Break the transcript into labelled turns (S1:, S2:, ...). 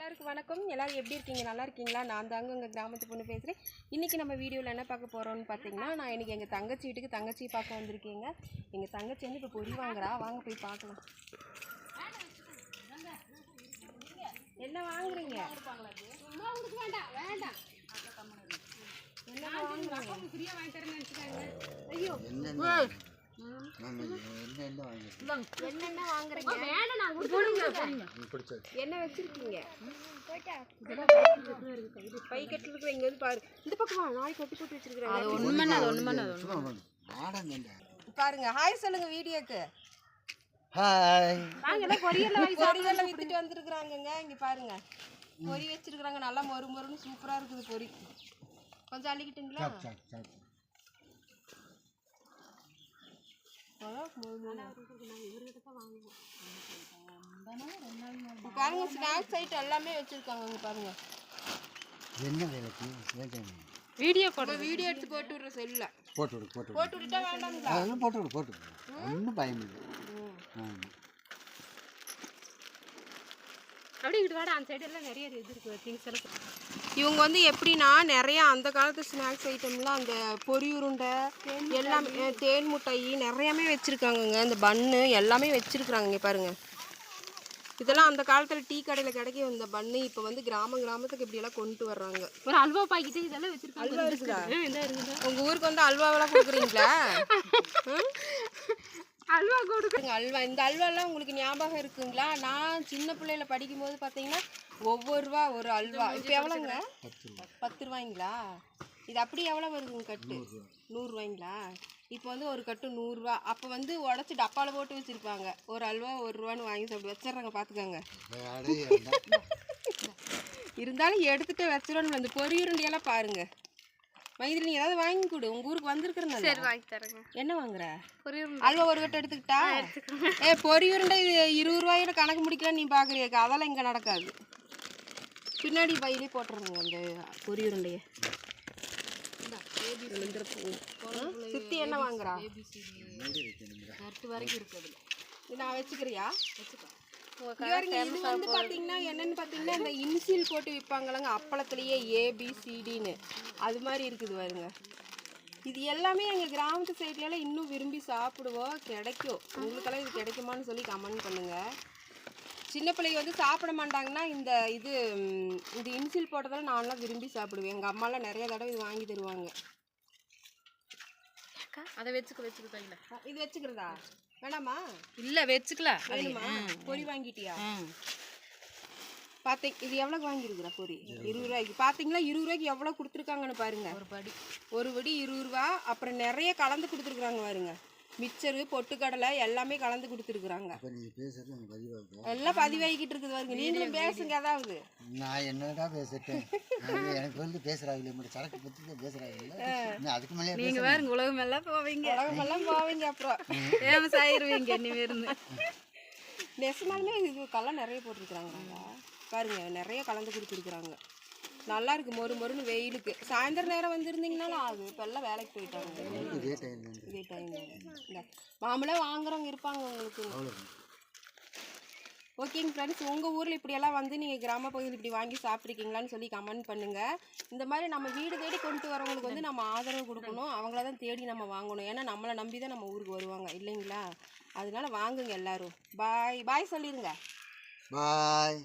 S1: எல்லாருக்கும் வணக்கம். எல்லாரும் எப்படி இருக்கீங்க? நல்லா இருக்கீங்களா? நான் தாங்க உங்கள் கிராமத்து பொண்ணு பேசுகிறேன். இன்றைக்கி நம்ம வீடியோவில் என்ன பார்க்க போகிறோம்னு பார்த்தீங்கன்னா, நான் இன்றைக்கி எங்கள் தங்கச்சி வீட்டுக்கு தங்கச்சி பார்க்க வந்திருக்கேங்க. எங்கள் தங்கச்சி வந்து இப்போ பொறி வாங்குறா. வாங்க போய் பார்க்கலாம். என்ன வாங்குறீங்க? என்ன ஐயோ என்னென்ன வாங்குறீங்க? என்ன வச்சிருக்கீங்க? பை கட்டிருக்கிற இங்க வந்து பாரு. இந்த பக்கமா நாய் கட்டி போட்டு வச்சிருக்காங்க. பாருங்க. ஹாய் சொல்லுங்க வீடியோக்கு.
S2: ஹாய்.
S1: நாங்க பொரியல்ல வித்துட்டு வந்திருக்காங்கங்க. இங்க பாருங்க. பொரி வச்சிருக்காங்க. நல்லா மொறு மொறுன்னு சூப்பரா இருக்குது பொரி. கொஞ்சம் அள்ளிக்கிட்டுங்களா? பாருங்க ஸ்நாக்ஸ் ஐட்டம் எல்லாமே வச்சிருக்காங்க. பாருங்க
S2: என்ன வேலைக்கு
S1: வீடியோ எடுத்து போட்டு விடுற செல்ல போட்டு விட்டா வேண்டாம்ங்களா?
S2: அதெல்லாம் போட்டு விடு ஒன்றும் பயம் இல்லை.
S1: அப்படியே இங்கிட்டு வாடா. அந்த சைடு எல்லாம் நிறைய இது இருக்கு திங்ஸ் எல்லாம். இவங்க வந்து எப்படின்னா நிறைய அந்த காலத்து ஸ்நாக்ஸ் ஐட்டம்லாம் அந்த பொரி உருண்டை எல்லாமே தேன் முட்டாய் நிறையாமே வச்சுருக்காங்கங்க. இந்த பன்னு எல்லாமே வச்சுருக்குறாங்க. பாருங்க இதெல்லாம் அந்த காலத்தில் டீ கடையில் கிடைக்கும் இந்த பன்னு. இப்போ வந்து கிராமத்துக்கு இப்படியெல்லாம் கொண்டு வர்றாங்க. ஒரு அல்வா பாக்கெட்டு இதெல்லாம் வச்சுருக்காங்க. அல்வா இருக்குதா? உங்கள் ஊருக்கு வந்து அல்வாவெல்லாம் கொடுக்குறீங்களா? அல்வா கொடுக்குங்க. அல்வா இந்த அல்வாலாம் உங்களுக்கு ஞாபகம் இருக்குங்களா? நான் சின்ன பிள்ளையில படிக்கும்போது பார்த்தீங்கன்னா ஒவ்வொரு ரூபா ஒரு அல்வா. இப்போ எவ்வளோங்க? 10 ரூபாய்ங்களா? இது அப்படி எவ்வளோ வருதுங்க கட்டு? 100 ரூபாய்ங்களா? இப்போ வந்து ஒரு கட்டு 100 ரூபா. அப்போ வந்து உடச்சி டப்பாவில் போட்டு வச்சுருப்பாங்க. ஒரு அல்வா 1 ரூபான்னு வாங்கி சாப்பிட்டு வச்சிட்றாங்க. பார்த்துக்கோங்க. இருந்தாலும் எடுத்துகிட்டு வச்சிடணும். இந்த பொரி உருண்டையெல்லாம் பாருங்க. மைதிலி நீ ஏதாவது வாங்கி கொடு. உங்கள் ஊருக்கு வந்திருக்கிறேன். சரி வாங்கி தரேங்க. என்ன வாங்குற? அல்வா ஒரு கட்டு எடுத்துக்கிட்டா? பொரி உருண்டை 20 ரூபாயோட கணக்கு முடிக்கலாம் நீ பார்க்குறியாக்கா? அதெல்லாம் இங்கே நடக்காது. பின்னாடி பையிலே போட்டுருங்க அந்த பொரி உருண்டையை. சித்தி என்ன வாங்குறா? வரைக்கும் இருக்குது. நான் வச்சுக்கிறியா? இது வந்து பார்த்தீங்கன்னா என்னென்னு பார்த்தீங்கன்னா இந்த இன்சில் போட்டு விற்பாங்களாங்க அப்பளத்துலேயே ABCDன்னு அது மாதிரி இருக்குது பாருங்க. இது எல்லாமே எங்கள் கிராமத்து சைட்லலாம் இன்னும் விரும்பி சாப்பிடுவோம். கிடைக்கும். உங்களுக்கெல்லாம் இது கிடைக்குமான்னு சொல்லி கமெண்ட் பண்ணுங்கள். சின்ன பிள்ளைங்க வந்து சாப்பிட மாட்டாங்கன்னா இந்த இன்சில் போட்டதெல்லாம் நான்லாம் விரும்பி சாப்பிடுவேன். எங்கள் அம்மாலாம் நிறைய தடவை இது வாங்கி தருவாங்க. அதை வச்சுக்க கையில். இது வச்சுக்கிறதா வேணாமா? இல்லை வச்சுக்கலாம். வேணுமா? பொரி வாங்கிட்டியா? பார்த்தீங்க இது எவ்வளோக்கு வாங்கியிருக்குறா பொரி? 20 ரூபாய்க்கு. பார்த்தீங்களா 20 ரூபாய்க்கு எவ்வளோ கொடுத்துருக்காங்கன்னு பாருங்க. ஒரு படி 20 ரூபா. அப்புறம் நிறைய கலந்து கொடுத்துருக்குறாங்க பாருங்க. மிக்சரு பொட்டுக்கடலை எல்லாமே கலந்து கொடுத்துருக்குறாங்க. எல்லாம் பதிவாகிக்கிட்டு இருக்குது பாருங்க. நீங்களும் பேசுங்க. அதாவது
S2: நான் என்னடா பேசிட்டேன். எனக்கு வந்து பேசுறாங்க சரக்கு பற்றி தான் பேசுறாங்க. அதுக்கு மேலே நீங்கள் வேறு உலகமெல்லாம் போவீங்க.
S1: அப்புறம்
S2: ஃபேமஸ் ஆயிடுவீங்க. நீ இருந்து
S1: நெசமாலுமே இது கல்லாம் நிறைய போட்டிருக்கிறாங்க பாருங்க. நிறைய கலந்து கொடுத்துருக்குறாங்க. நல்லா இருக்கு. மொறுன்னு வெயிலுக்கு. சாயந்தரம் நேரம் வந்துருந்தீங்கனாலும் ஆகுது. இப்போ எல்லாம் வேலைக்கு போயிட்டாங்க. இதே டைம் மாமூலாக வாங்குறவங்க இருப்பாங்க உங்களுக்கு. ஓகேங்க ஃப்ரெண்ட்ஸ், உங்கள் ஊரில் இப்படியெல்லாம் வந்து நீங்கள் கிராம பகுதியில் இப்படி வாங்கி சாப்பிட்ருக்கீங்களான்னு சொல்லி கமெண்ட் பண்ணுங்கள். இந்த மாதிரி நம்ம வீடு தேடி கொண்டு வரவங்களுக்கு வந்து நம்ம ஆதரவு கொடுக்கணும். அவங்கள தான் தேடி நம்ம வாங்கணும். ஏன்னா நம்மளை நம்பி தான் நம்ம ஊருக்கு வருவாங்க இல்லைங்களா? அதனால வாங்குங்க எல்லோரும். பாய் சொல்லிடுங்க.
S2: பாய்.